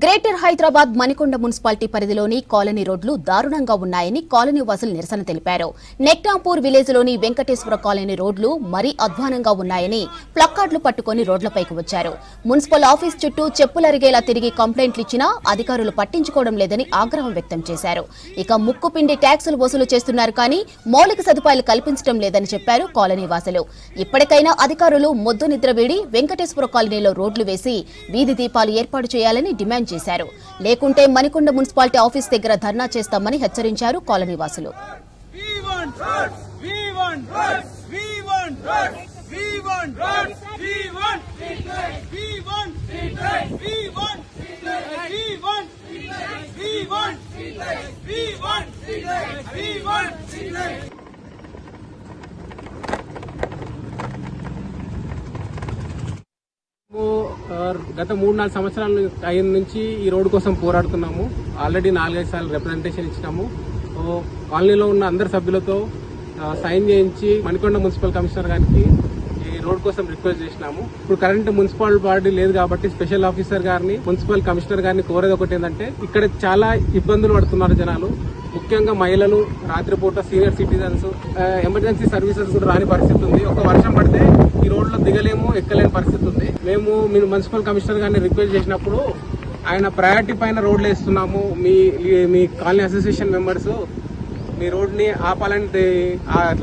Greater Hyderabad Manikonda municipality పరిధిలోని colony రోడ్లు దారుణంగా ఉన్నాయని కాలనీ వాసులు నిరసన తెలిపారు. నెక్టాంపూర్ విలేజ్లోని వెంకటేశ్వర కాలనీ రోడ్లు మరీ అధ్వానంగా ఉన్నాయని ప్లక్కార్డులు పట్టుకుని రోడ్లపైకి వచ్చారు. మున్సిపల్ ఆఫీస్ చుట్టూ చెప్పులరిగేలా తిరిగి కంప్లైంట్లు ఇచ్చినా అధికారులు పట్టించుకోవడం లేదని ఆగ్రహం వ్యక్తం చేశారు. ఇక ముక్కుపిండి ట్యాక్సులు వసూలు చేస్తున్నారు కానీ మౌలిక సదుపాయాలు కల్పించడం లేదని చెప్పారు కాలనీ వాసులు. ఇప్పటికైనా అధికారులు మొద్దు నిద్ర వీడి వెంకటేశ్వర కాలనీలో రోడ్లు వేసి వీధి దీపాలు ఏర్పాటు చేయాలని డిమాండ్ చేశారు. లేకుంటే మణికొండ మున్సిపాలిటీ ఆఫీస్ దగ్గర ధర్నా చేస్తామని హెచ్చరించారు కాలనీ వాసులు. గత 3-4 సంవత్సరాల అయిన నుంచి ఈ రోడ్డు కోసం పోరాడుతున్నాము. ఆల్రెడీ 4-5 సార్లు రిప్రజెంటేషన్ ఇచ్చినాము. కాలనీలో ఉన్న అందరి సభ్యులతో సైన్ చేయించి మణికొండ మున్సిపల్ కమిషనర్ గారికి ఈ రోడ్ కోసం రిక్వెస్ట్ చేసినాము. ఇప్పుడు కరెంట్ మున్సిపల్ బాడీ లేదు కాబట్టి స్పెషల్ ఆఫీసర్ గారిని, మున్సిపల్ కమిషనర్ గారిని కోరేది ఒకటి ఏంటంటే, ఇక్కడ చాలా ఇబ్బందులు పడుతున్నారు జనాలు, ముఖ్యంగా మహిళలు, రాత్రిపూట సీనియర్ సిటిజన్స్, ఎమర్జెన్సీ సర్వీసెస్ కూడా రాని పరిస్థితి ఉంది. ఒక వర్షం పడితే ఈ రోడ్లో దిగలేము, ఎక్కలేని పరిస్థితి ఉంది. మేము మున్సిపల్ కమిషనర్ గారిని రిక్వెస్ట్ చేసినప్పుడు ఆయన ప్రయారిటీ పైన రోడ్లు వేస్తున్నాము, మీ కాలనీ అసోసియేషన్ మెంబర్స్ మీ రోడ్ని ఆపాలని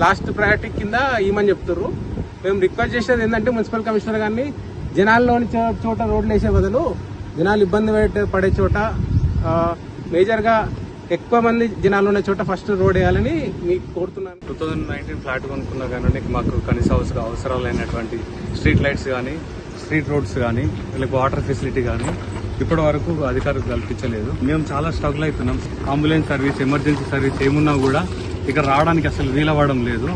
లాస్ట్ ప్రయారిటీ కింద ఇవ్వమని చెప్తారు. మేము రిక్వెస్ట్ చేసేది ఏంటంటే, మున్సిపల్ కమిషనర్ గారిని జనాల్లోని చోట రోడ్లు వేసే బదులు జనాలు ఇబ్బంది పడే చోట, మేజర్గా ఎక్కువ మంది జనాలు ఉన్న చోట ఫస్ట్ రోడ్ వేయాలని మీకు కోరుతున్నాను. 2019 ఫ్లాట్ కొనుక్కున్నా కానీ మాకు కనీస అవసరాలైనటువంటి స్ట్రీట్ లైట్స్ కానీ, స్ట్రీట్ రోడ్స్ కానీ, లేకపోతే వాటర్ ఫెసిలిటీ కానీ ఇప్పటి వరకు అధికారులు కల్పించలేదు. మేము చాలా స్ట్రగుల్ అవుతున్నాం. అంబులెన్స్ సర్వీస్, ఎమర్జెన్సీ సర్వీస్ ఏమున్నా కూడా ఇక్కడ రావడానికి అసలు వీలవ్వడం లేదు.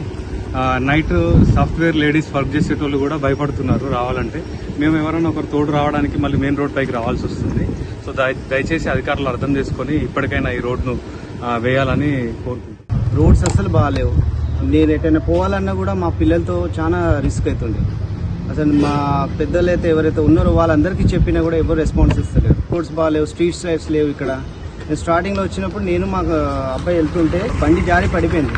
నైట్ సాఫ్ట్వేర్ లేడీస్ వర్క్ చేసేటోళ్ళు కూడా భయపడుతున్నారు రావాలంటే. మేము ఎవరైనా ఒకరు తోడు రావడానికి మళ్ళీ మెయిన్ రోడ్ పైకి రావాల్సి వస్తుంది. సో దయచేసి అధికారులు అర్థం చేసుకొని ఇప్పటికైనా ఈ రోడ్ను వేయాలని కోరుకుంటున్నాం. రోడ్స్ అసలు బాగాలేవు. నేను ఎటైనా పోవాలన్నా కూడా మా పిల్లలతో చాలా రిస్క్ అవుతుంది. అసలు మా పెద్దలు అయితే ఎవరైతే ఉన్నారో వాళ్ళందరికీ చెప్పినా కూడా ఎవరు రెస్పాన్స్ ఇస్తలేరు. రోడ్స్ బాగాలేవు, స్ట్రీట్ లైట్స్ లేవు. ఇక్కడ నేను స్టార్టింగ్లో వచ్చినప్పుడు నేను మా అబ్బాయి వెళ్తుంటే బండి జారి పడిపోయింది.